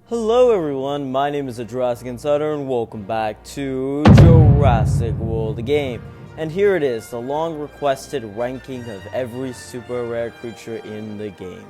Hello everyone, my name is Jurassic Insider and welcome back to Jurassic World, the game. And here it is, the long requested ranking of every super rare creature in the game.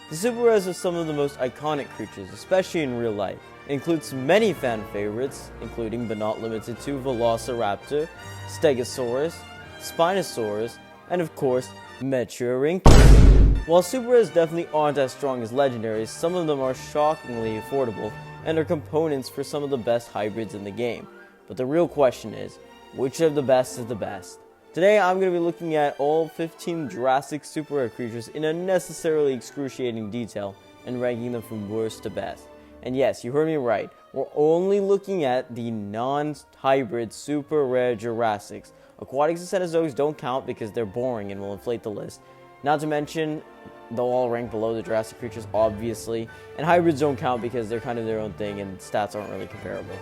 The super rares are some of the most iconic creatures, especially in real life. It includes many fan favorites, including but not limited to Velociraptor, Stegosaurus, Spinosaurus, and of course, Metriorhynchus. While super rares definitely aren't as strong as legendaries, some of them are shockingly affordable and are components for some of the best hybrids in the game. But the real question is, which of the best is the best? Today I'm going to be looking at all 15 Jurassic super rare creatures in unnecessarily excruciating detail and ranking them from worst to best. And yes, you heard me right, we're only looking at the non-hybrid super rare Jurassics. Aquatics and Cenozoics don't count because they're boring and will inflate the list. Not to mention, they'll all rank below the Jurassic creatures, obviously, and hybrids don't count because they're kind of their own thing and stats aren't really comparable.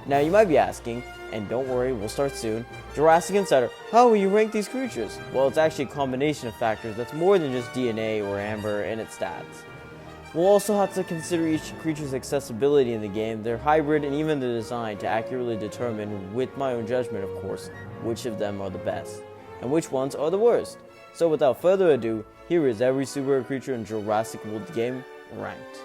Now, you might be asking, and don't worry, we'll start soon, Jurassic Insider, how will you rank these creatures? Well, it's actually a combination of factors that's more than just DNA or amber and its stats. We'll also have to consider each creature's accessibility in the game, their hybrid, and even the design to accurately determine, with my own judgment of course, which of them are the best, and which ones are the worst. So without further ado, here is every super rare creature in Jurassic World game ranked.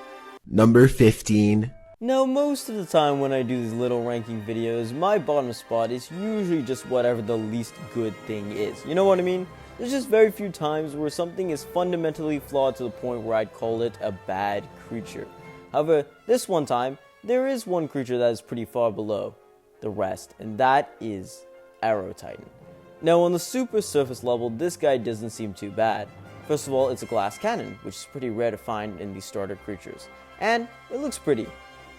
Number 15. Now most of the time when I do these little ranking videos, my bottom spot is usually just whatever the least good thing is. You know what I mean? There's just very few times where something is fundamentally flawed to the point where I'd call it a bad creature. However, this one time, there is one creature that is pretty far below the rest, and that is Aerotitan. Now on the super surface level, this guy doesn't seem too bad. First of all, it's a glass cannon, which is pretty rare to find in these starter creatures. And it looks pretty.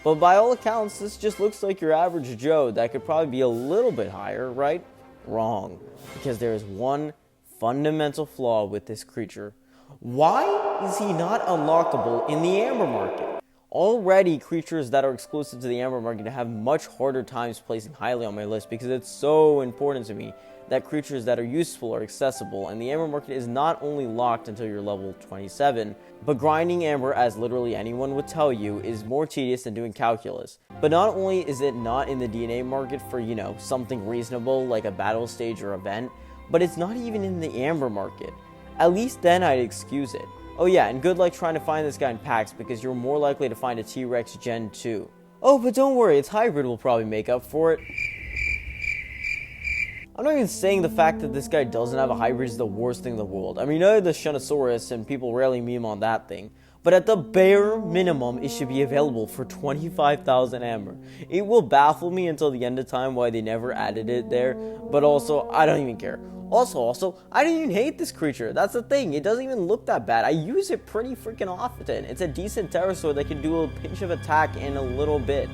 But by all accounts, this just looks like your average Joe that could probably be a little bit higher, right? Wrong. Because there is one fundamental flaw with this creature. Why is he not unlockable in the Amber Market? Already, creatures that are exclusive to the Amber Market have much harder times placing highly on my list because it's so important to me that creatures that are useful are accessible, and the Amber Market is not only locked until you're level 27, but grinding Amber, as literally anyone would tell you, is more tedious than doing calculus. But not only is it not in the DNA market for, something reasonable like a battle stage or event, but it's not even in the Amber Market. At least then I'd excuse it. Oh yeah, and good luck trying to find this guy in packs because you're more likely to find a T-Rex Gen 2. Oh, but don't worry, its hybrid will probably make up for it. I'm not even saying the fact that this guy doesn't have a hybrid is the worst thing in the world. I mean, you know the Shunnosaurus and people rarely meme on that thing. But at the bare minimum, it should be available for 25,000 Amber. It will baffle me until the end of time why they never added it there. But also, I don't even care. Also, I don't even hate this creature. That's the thing. It doesn't even look that bad. I use it pretty freaking often. It's a decent pterosaur that can do a pinch of attack in a little bit.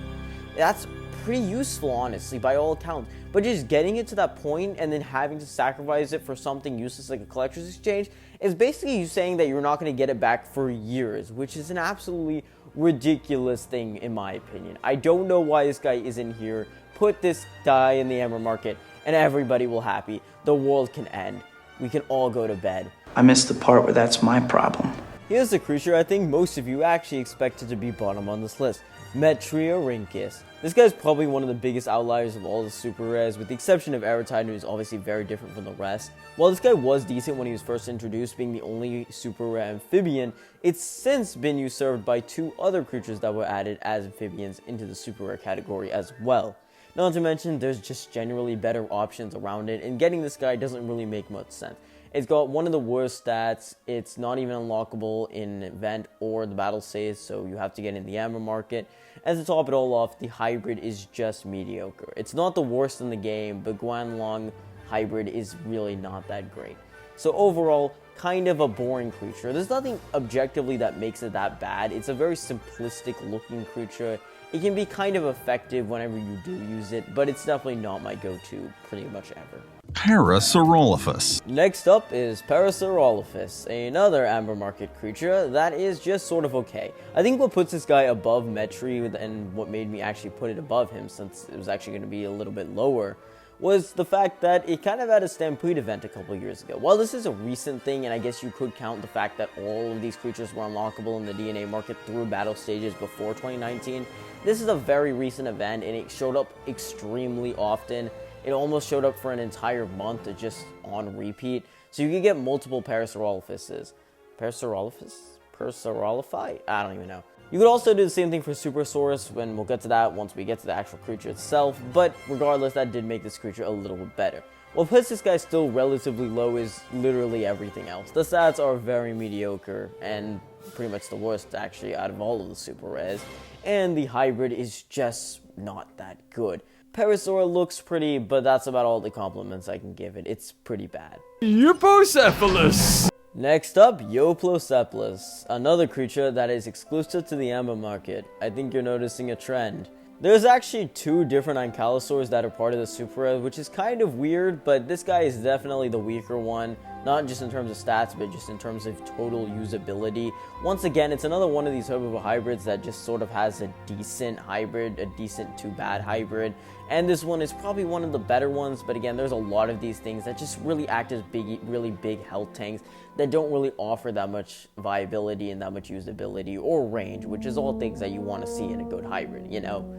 That's pretty useful, honestly, by all accounts. But just getting it to that point and then having to sacrifice it for something useless like a collector's exchange is basically you saying that you're not going to get it back for years, which is an absolutely ridiculous thing in my opinion. I don't know why this guy isn't here. Put this guy in the Amber Market and everybody will happy. The world can end. We can all go to bed. I missed the part where that's my problem. Here's the creature I think most of you actually expected to be bottom on this list. Metriorhynchus. This guy's probably one of the biggest outliers of all the super rares, with the exception of Aerotitan, who is obviously very different from the rest. While this guy was decent when he was first introduced, being the only super rare amphibian, it's since been usurped by two other creatures that were added as amphibians into the super rare category as well. Not to mention, there's just generally better options around it, and getting this guy doesn't really make much sense. It's got one of the worst stats, it's not even unlockable in event or the battle stage, so you have to get in the Amber Market. And to top it all off, the hybrid is just mediocre. It's not the worst in the game, but Guanlong hybrid is really not that great. So overall, kind of a boring creature. There's nothing objectively that makes it that bad. It's a very simplistic looking creature. It can be kind of effective whenever you do use it, but it's definitely not my go-to pretty much ever. Parasaurolophus. Next up is Parasaurolophus, another Amber Market creature that is just sort of okay. I think what puts this guy above Metri and what made me actually put it above him, since it was actually going to be a little bit lower, was the fact that it kind of had a Stampede event a couple years ago. While this is a recent thing, and I guess you could count the fact that all of these creatures were unlockable in the DNA market through battle stages before 2019, this is a very recent event, and it showed up extremely often. It almost showed up for an entire month, just on repeat. So you could get multiple Parasaurolophuses. Parasaurolophi? I don't even know. You could also do the same thing for Supersaurus, and we'll get to that once we get to the actual creature itself, but regardless, that did make this creature a little bit better. What puts this guy still relatively low is literally everything else. The stats are very mediocre, and pretty much the worst, actually, out of all of the super rares, and the hybrid is just not that good. Parasaur looks pretty, but that's about all the compliments I can give it. It's pretty bad. Eupocephalus! Next up, Euplocephalus, another creature that is exclusive to the Amber market. I think you're noticing a trend. There's actually two different Ankylosaurs that are part of the super rare, which is kind of weird, but this guy is definitely the weaker one, not just in terms of stats, but just in terms of total usability. Once again, it's another one of these herbivore hybrids that just sort of has a decent hybrid, a decent to bad hybrid, and this one is probably one of the better ones, but again, there's a lot of these things that just really act as really big health tanks that don't really offer that much viability and that much usability or range, which is all things that you want to see in a good hybrid, you know?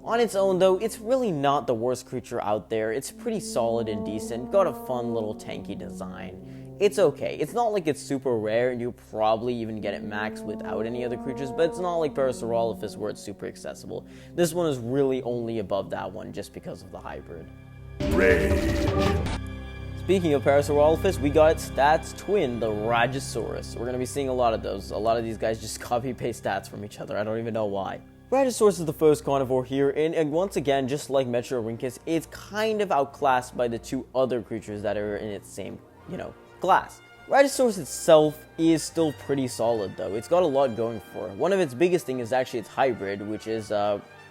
On its own, though, it's really not the worst creature out there. It's pretty solid and decent, got a fun little tanky design. It's okay. It's not like it's super rare, and you'll probably even get it max without any other creatures, but it's not like Parasaurolophus where it's super accessible. This one is really only above that one just because of the hybrid. Speaking of Parasaurolophus, we got its stats twin, the Rajasaurus. We're going to be seeing a lot of those. A lot of these guys just copy-paste stats from each other. I don't even know why. Rajasaurus is the first carnivore here, and once again, just like Metriorhynchus, it's kind of outclassed by the two other creatures that are in its same, class. Rajasaurus itself is still pretty solid, though. It's got a lot going for it. One of its biggest things is actually its hybrid, which is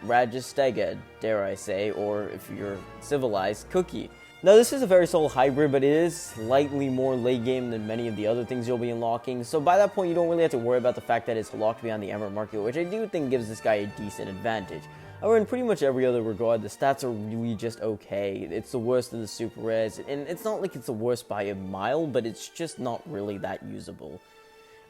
Rajastega, dare I say, or if you're civilized, Cookie. Now, this is a very solid hybrid, but it is slightly more late game than many of the other things you'll be unlocking, so by that point, you don't really have to worry about the fact that it's locked beyond the Emerald market, which I do think gives this guy a decent advantage. However, in pretty much every other regard, the stats are really just okay. It's the worst of the super rares, and it's not like it's the worst by a mile, but it's just not really that usable.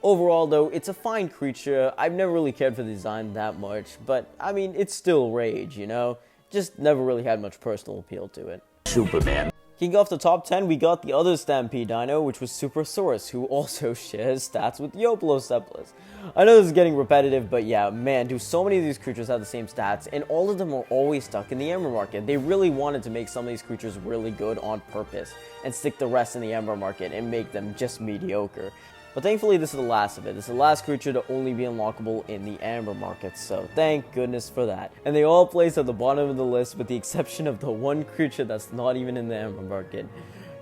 Overall, though, it's a fine creature. I've never really cared for the design that much, but, I mean, it's still rage, you know? Just never really had much personal appeal to it. Superman. Kicking off the top 10, we got the other Stampede Dino, which was Supersaurus, who also shares stats with Euplocephalus. I know this is getting repetitive, but yeah, man, do so many of these creatures have the same stats, and all of them are always stuck in the Ember market. They really wanted to make some of these creatures really good on purpose, and stick the rest in the Ember market, and make them just mediocre. But thankfully, this is the last of it. This is the last creature to only be unlockable in the Amber market, so thank goodness for that. And they all place at the bottom of the list with the exception of the one creature that's not even in the Amber market.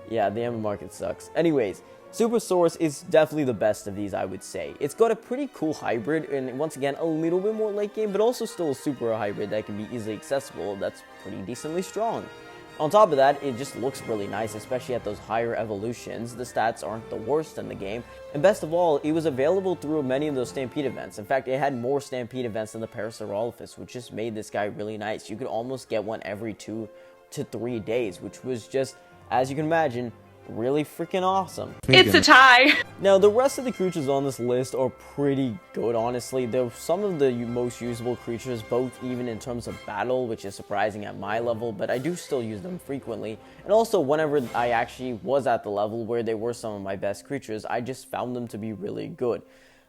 Yeah, the Amber market sucks. Anyways, Supersaurus is definitely the best of these, I would say. It's got a pretty cool hybrid, and once again, a little bit more late game, but also still a super hybrid that can be easily accessible, that's pretty decently strong. On top of that, it just looks really nice, especially at those higher evolutions. The stats aren't the worst in the game. And best of all, it was available through many of those Stampede events. In fact, it had more Stampede events than the Parasaurolophus, which just made this guy really nice. You could almost get one every 2 to 3 days, which was just, as you can imagine, really freaking awesome. It's a tie! Now, the rest of the creatures on this list are pretty good, honestly. They're some of the most usable creatures, both even in terms of battle, which is surprising at my level, but I do still use them frequently. And also, whenever I actually was at the level where they were some of my best creatures, I just found them to be really good.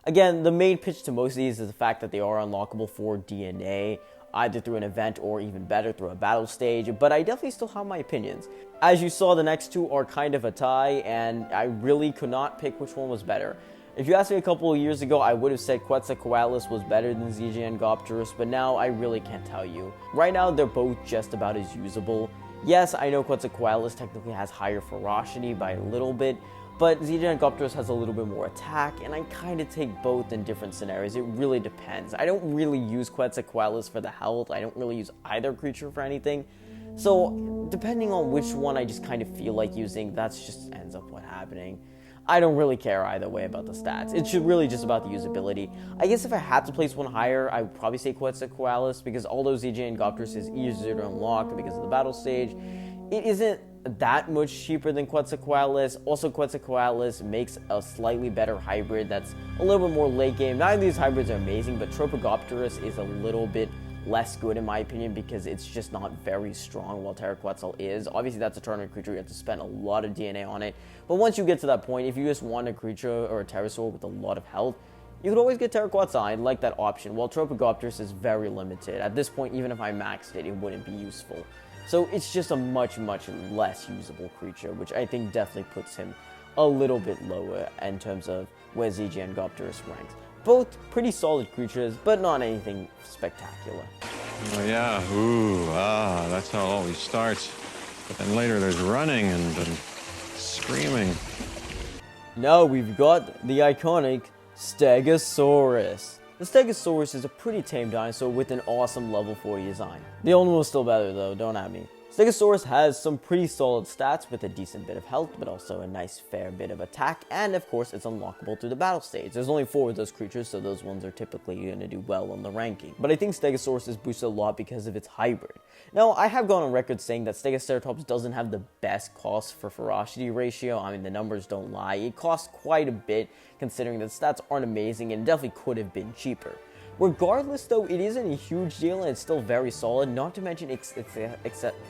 Again, the main pitch to most of these is the fact that they are unlockable for DNA, either through an event or even better through a battle stage, but I definitely still have my opinions. As you saw, the next two are kind of a tie, and I really could not pick which one was better. If you asked me a couple of years ago, I would have said Quetzalcoatlus was better than Zygangopterus, but now I really can't tell you. Right now, they're both just about as usable. Yes, I know Quetzalcoatlus technically has higher ferocity by a little bit, but Zygangopterus has a little bit more attack, and I kind of take both in different scenarios. It really depends. I don't really use Quetzalcoatlus for the health. I don't really use either creature for anything. So, depending on which one I just kind of feel like using, that's just ends up what happening. I don't really care either way about the stats. It's really just about the usability. I guess if I had to place one higher, I would probably say Quetzalcoatlus, because although Zygangopterus is easier to unlock because of the battle stage, it isn't that much cheaper than Quetzalcoatlus. Also, Quetzalcoatlus makes a slightly better hybrid that's a little bit more late game. Neither of these hybrids are amazing, but Tropogopterus is a little bit less good in my opinion because it's just not very strong, while Terraquetzal is. Obviously, that's a tournament creature. You have to spend a lot of DNA on it. But once you get to that point, if you just want a creature or a pterosaur with a lot of health, you could always get Terraquetzal. I like that option, while Tropogopterus is very limited. At this point, even if I maxed it, it wouldn't be useful. So it's just a much, much less usable creature, which I think definitely puts him a little bit lower in terms of where Zygianopterus ranks. Both pretty solid creatures, but not anything spectacular. Oh, yeah. That's how it always starts. But then later there's running and screaming. Now we've got the iconic Stegosaurus. The Stegosaurus is a pretty tame dinosaur with an awesome level 40 design. The old one was still better though, don't at me. Stegosaurus has some pretty solid stats with a decent bit of health, but also a nice fair bit of attack, and of course it's unlockable through the battle stage. There's only 4 of those creatures, so those ones are typically going to do well on the ranking. But I think Stegosaurus is boosted a lot because of its hybrid. Now, I have gone on record saying that Stegoceratops doesn't have the best cost for ferocity ratio. I mean, the numbers don't lie. It costs quite a bit considering that stats aren't amazing and definitely could have been cheaper. Regardless though, it isn't a huge deal and it's still very solid, not to mention its accessibility,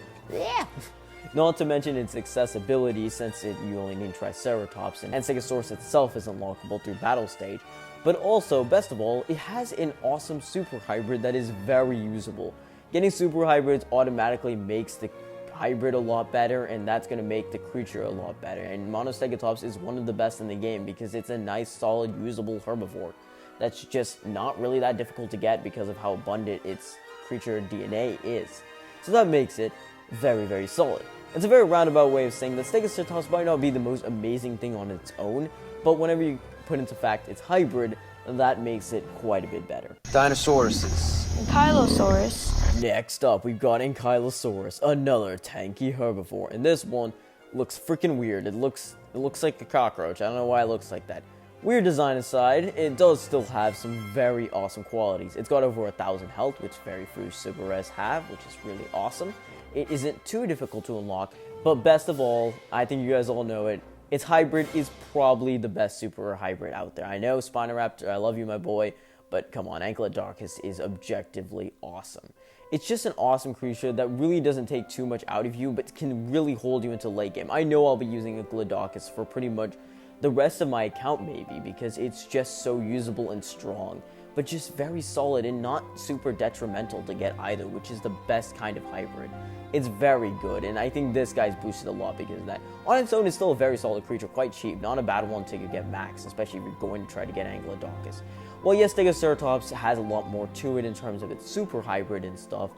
since you only need Triceratops, and Stegosaurus itself is unlockable through battle stage. But also, best of all, it has an awesome super hybrid that is very usable. Getting super hybrids automatically makes the hybrid a lot better, and that's going to make the creature a lot better. And Monostegotops is one of the best in the game because it's a nice, solid, usable herbivore that's just not really that difficult to get because of how abundant its creature DNA is. So that makes it very, very solid. It's a very roundabout way of saying that Stegoceratops might not be the most amazing thing on its own, but whenever you put into fact its hybrid, that makes it quite a bit better. Dinosauruses. Ankylosaurus. Next up, we've got Ankylosaurus, another tanky herbivore, and this one looks freaking weird. It looks like a cockroach. I don't know why it looks like that. Weird design aside, it does still have some very awesome qualities. It's got over 1,000 health, which very few super rares have, which is really awesome. It isn't too difficult to unlock, but best of all, I think you guys all know it, its hybrid is probably the best super rare hybrid out there. I know, Spinoraptor, I love you, my boy, but come on, Ankylodocus is objectively awesome. It's just an awesome creature that really doesn't take too much out of you, but can really hold you into late game. I know I'll be using Ankylodocus for pretty much the rest of my account maybe, because it's just so usable and strong, but just very solid and not super detrimental to get either, which is the best kind of hybrid. It's very good, and I think this guy's boosted a lot because of that. On its own, it's still a very solid creature, quite cheap, not a bad one to get max, especially if you're going to try to get Ankylodocus. Well, yes, Stegoceratops has a lot more to it in terms of its super hybrid and stuff.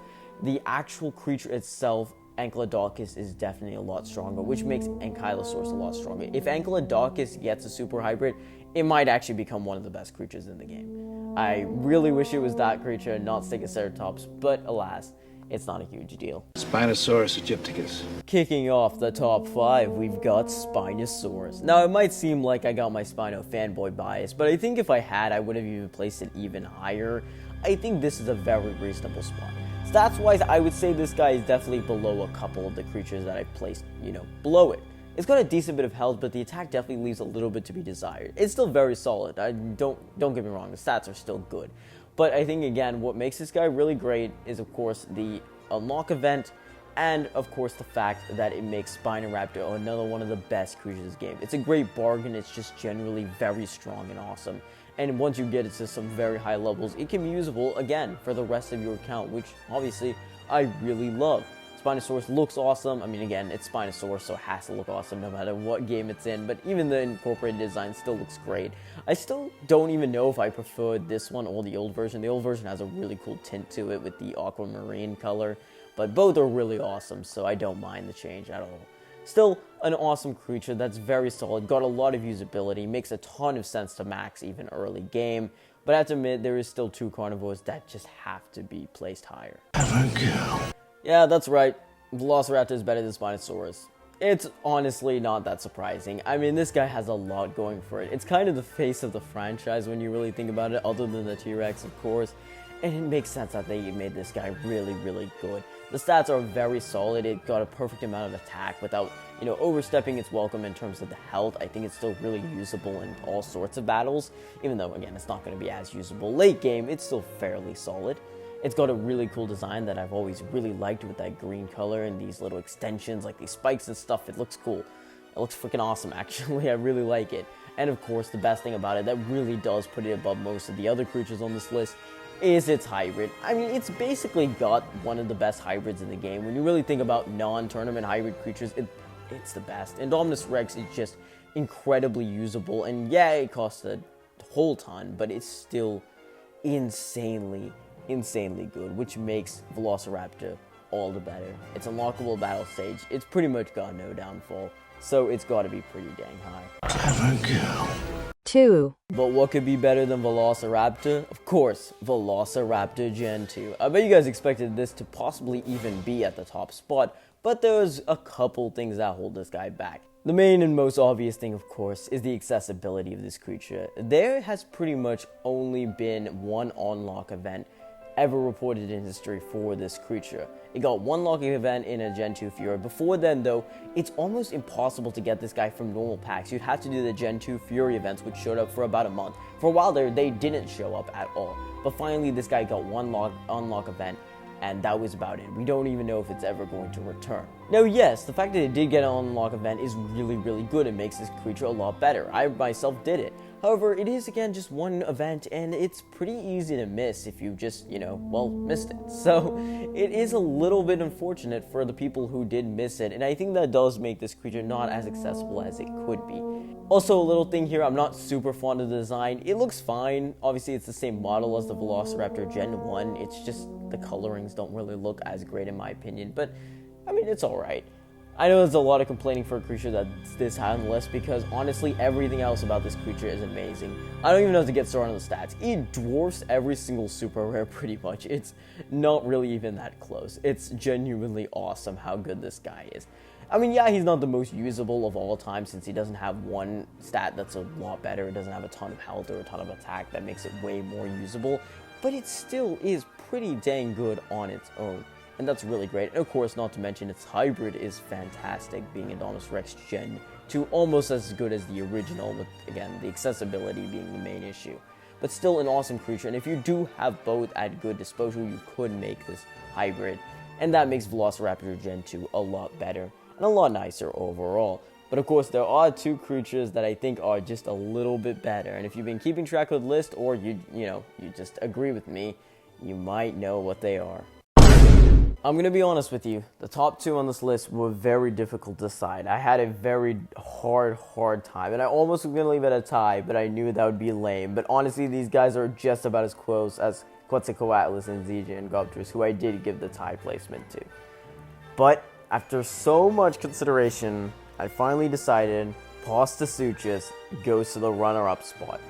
The actual creature itself, Ankylodocus, is definitely a lot stronger, which makes Ankylosaurus a lot stronger. If Ankylodocus gets a super hybrid, it might actually become one of the best creatures in the game. I really wish it was that creature, not Stegoceratops, but alas, it's not a huge deal. Spinosaurus aegypticus. Kicking off the top 5, we've got Spinosaurus. Now, it might seem like I got my Spino fanboy bias, but I think if I had, I would have even placed it even higher. I think this is a very reasonable spot. Stats-wise, I would say this guy is definitely below a couple of the creatures that I've placed, below it. It's got a decent bit of health, but the attack definitely leaves a little bit to be desired. It's still very solid. Don't get me wrong, the stats are still good. But I think, again, what makes this guy really great is, of course, the unlock event, and, of course, the fact that it makes Spinoraptor another one of the best creatures in this game. It's a great bargain. It's just generally very strong and awesome. And once you get it to some very high levels, it can be usable, again, for the rest of your account, which, obviously, I really love. Spinosaurus looks awesome. I mean, again, it's Spinosaurus, so it has to look awesome no matter what game it's in, but even the incorporated design still looks great. I still don't even know if I prefer this one or the old version. The old version has a really cool tint to it with the aquamarine color, but both are really awesome, so I don't mind the change at all. Still, an awesome creature that's very solid, got a lot of usability, makes a ton of sense to max even early game, but I have to admit, there is still 2 carnivores that just have to be placed higher. Yeah, that's right. Velociraptor is better than Spinosaurus. It's honestly not that surprising. I mean, this guy has a lot going for it. It's kind of the face of the franchise when you really think about it, other than the T-Rex, of course. and it makes sense that they made this guy really, really good. The stats are very solid. It got a perfect amount of attack without, overstepping its welcome in terms of the health. I think it's still really usable in all sorts of battles, even though, again, it's not going to be as usable late game. It's still fairly solid. It's got a really cool design that I've always really liked with that green color and these little extensions, like these spikes and stuff. It looks cool. It looks freaking awesome, actually. I really like it. And of course, the best thing about it that really does put it above most of the other creatures on this list is its hybrid. I mean, it's basically got one of the best hybrids in the game. When you really think about non-tournament hybrid creatures, it's the best. Indominus Rex is just incredibly usable, and yeah, it costs a whole ton, but it's still insanely good, which makes Velociraptor all the better. It's unlockable battle stage. It's pretty much got no downfall, so it's got to be pretty dang high. 2. But what could be better than Velociraptor? Of course, Velociraptor Gen 2. I bet you guys expected this to possibly even be at the top spot, but there's a couple things that hold this guy back. The main and most obvious thing, of course, is the accessibility of this creature. There has pretty much only been one unlock event ever reported in history for this creature. It got one locking event in a Gen 2 Fury. Before then, though, it's almost impossible to get this guy from normal packs. You'd have to do the Gen 2 Fury events, which showed up for about a month. For a while there, they didn't show up at all. But finally, this guy got one unlock event, and that was about it. We don't even know if it's ever going to return. Now, yes, the fact that it did get an unlock event is really, really good. It makes this creature a lot better. I myself did it. However, it is, again, just one event, and it's pretty easy to miss if you just, missed it. So, it is a little bit unfortunate for the people who did miss it, and I think that does make this creature not as accessible as it could be. Also, a little thing here, I'm not super fond of the design. It looks fine. Obviously, it's the same model as the Velociraptor Gen 1. It's just the colorings don't really look as great in my opinion, but, I mean, it's alright. I know there's a lot of complaining for a creature that's this high on the list because honestly everything else about this creature is amazing. I don't even know how to get started on the stats. It dwarfs every single super rare pretty much. It's not really even that close. It's genuinely awesome how good this guy is. I mean, yeah, he's not the most usable of all time since he doesn't have one stat that's a lot better. It doesn't have a ton of health or a ton of attack that makes it way more usable, but it still is pretty dang good on its own. And that's really great. And of course, not to mention its hybrid is fantastic, being Indominus Rex Gen 2, almost as good as the original, with, again, the accessibility being the main issue. But still an awesome creature, and if you do have both at good disposal, you could make this hybrid. And that makes Velociraptor Gen 2 a lot better, and a lot nicer overall. But of course, there are two creatures that I think are just a little bit better. And if you've been keeping track of the list, or you just agree with me, you might know what they are. I'm going to be honest with you, the top two on this list were very difficult to decide. I had a very hard time, and I almost was going to leave it a tie, but I knew that would be lame. But honestly, these guys are just about as close as Quetzalcoatlus and Zija and Gobtrus, who I did give the tie placement to. But after so much consideration, I finally decided Pastasuchus goes to the runner-up spot.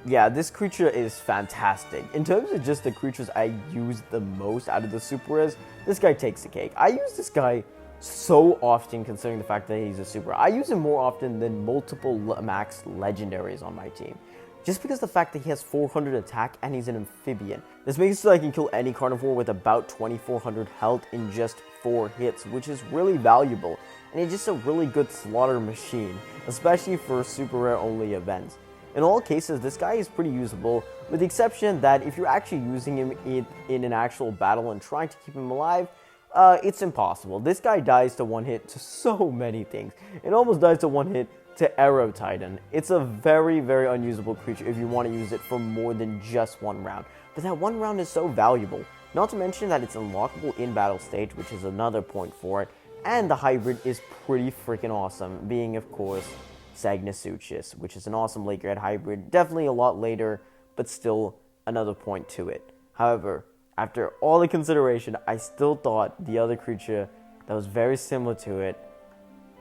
Yeah, this creature is fantastic. In terms of just the creatures I use the most out of the super rares, this guy takes the cake. I use this guy so often considering the fact that he's a super. I use him more often than multiple max legendaries on my team. Just because the fact that he has 400 attack and he's an amphibian. This makes it so I can kill any carnivore with about 2400 health in just 4 hits, which is really valuable. And he's just a really good slaughter machine, especially for super rare only events. In all cases, this guy is pretty usable, with the exception that if you're actually using him in an actual battle and trying to keep him alive, it's impossible. This guy dies to one hit to so many things. It almost dies to one hit to Arrow Titan. It's a very unusable creature if you want to use it for more than just one round. But that one round is so valuable. Not to mention that it's unlockable in battle stage, which is another point for it. And the hybrid is pretty freaking awesome, being, of course, Pastasuchus, which is an awesome late grade hybrid, definitely a lot later, but still another point to it. However, after all the consideration, I still thought the other creature that was very similar to it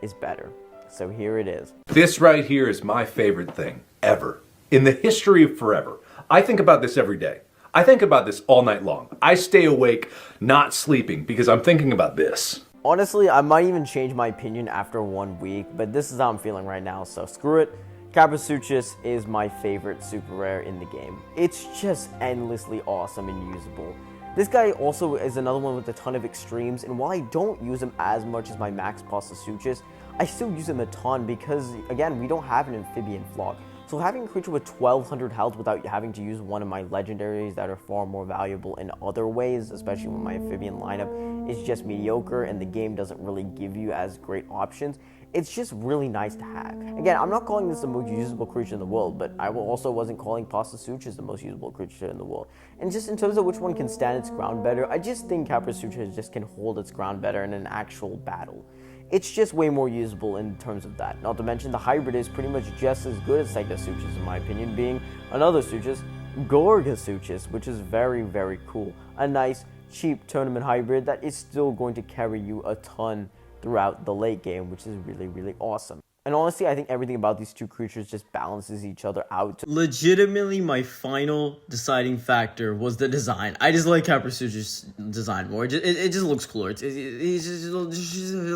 is better. So here it is. This right here is my favorite thing ever. In the history of forever. I think about this every day. I think about this all night long. I stay awake, not sleeping, because I'm thinking about this. Honestly, I might even change my opinion after 1 week, but this is how I'm feeling right now, so screw it. Caprasuchus is my favorite super rare in the game. It's just endlessly awesome and usable. This guy also is another one with a ton of extremes, and while I don't use him as much as my Max Pastasuchus, I still use him a ton because, again, we don't have an amphibian flock. So having a creature with 1200 health without having to use one of my legendaries that are far more valuable in other ways, especially with my amphibian lineup, is just mediocre and the game doesn't really give you as great options. It's just really nice to have. Again, I'm not calling this the most usable creature in the world, but I also wasn't calling Pastasuchus the most usable creature in the world. And just in terms of which one can stand its ground better, I just think Caprasuchus just can hold its ground better in an actual battle. It's just way more usable in terms of that. Not to mention the hybrid is pretty much just as good as Psychasuchus in my opinion, being another Suchus, Gorgasuchus, which is very, very cool. A nice, cheap tournament hybrid that is still going to carry you a ton throughout the late game, which is really, really awesome. And honestly, I think everything about these two creatures just balances each other out. Legitimately, my final deciding factor was the design. I just like Caprasuchus' design more. It just looks cooler. It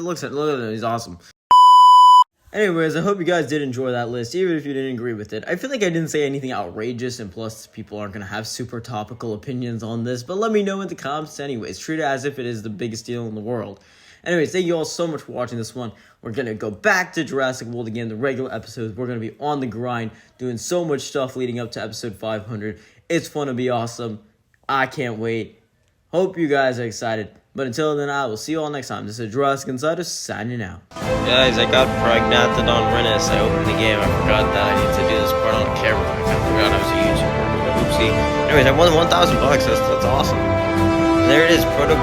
looks at it. He's awesome. Anyways, I hope you guys did enjoy that list, even if you didn't agree with it. I feel like I didn't say anything outrageous, and plus, people aren't going to have super topical opinions on this, but let me know in the comments anyways. Treat it as if it is the biggest deal in the world. Anyways, thank you all so much for watching this one. We're going to go back to Jurassic World again, the regular episodes. We're going to be on the grind, doing so much stuff leading up to episode 500. It's fun to be awesome. I can't wait. Hope you guys are excited. But until then, I will see you all next time. This is Jurassic Insider signing out. Guys, I got Prognathodon Renus. I opened the game. I forgot that I need to do this part on camera. I kind of forgot I was a YouTuber. Oopsie. Anyways, I won $1,000 bucks. That's awesome. And there it is. Proto.